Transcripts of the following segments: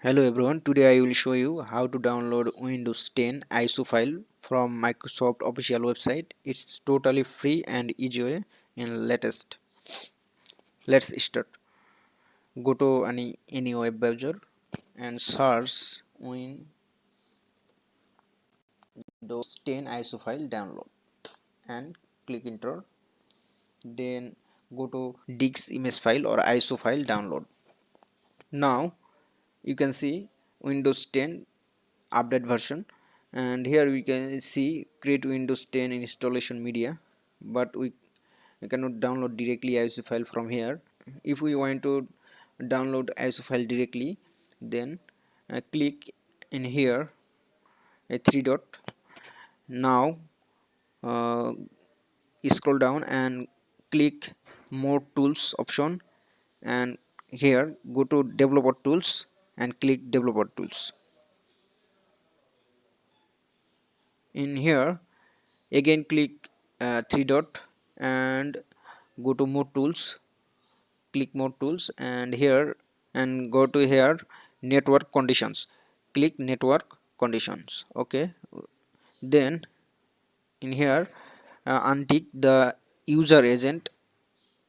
Hello everyone, today I will show you how to download Windows 10 ISO file from Microsoft official website. It's totally free and easy way in latest. Let's start. Go to any web browser and search Windows 10 ISO file download and click enter. Then go to disk image file or ISO file download. Now you can see Windows 10 update version, and here we can see create Windows 10 installation media, but we cannot download directly ISO file from here. If we want to download ISO file directly, then click in here a three dot. Now uh, scroll down and click more tools option, and here go to developer tools and click developer tools. In here again click three dot and go to more tools, click more tools, and here and go to here network conditions, click network conditions. Okay, then in here untick the user agent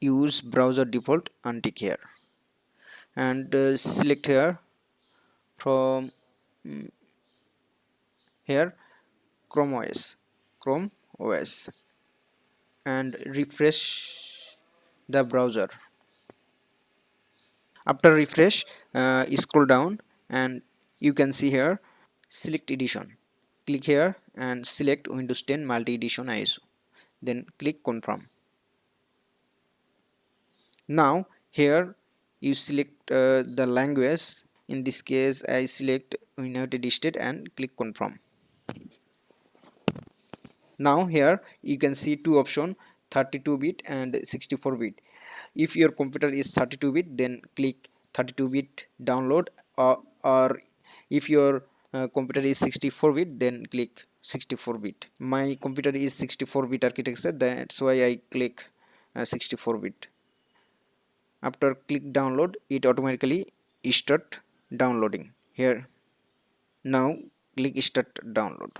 use browser default, untick here, and select here from here Chrome OS, and refresh the browser. After refresh, scroll down and you can see here select edition. Click here and select Windows 10 multi edition ISO, then click confirm. Now here you select the language. In this case I select United States and click confirm. Now here you can see two options, 32-bit and 64-bit. If your computer is 32-bit, then click 32-bit download, or if your computer is 64-bit, then click 64-bit. My computer is 64-bit architecture, that's why I click 64-bit. After click download, it automatically start downloading here. Now click start download.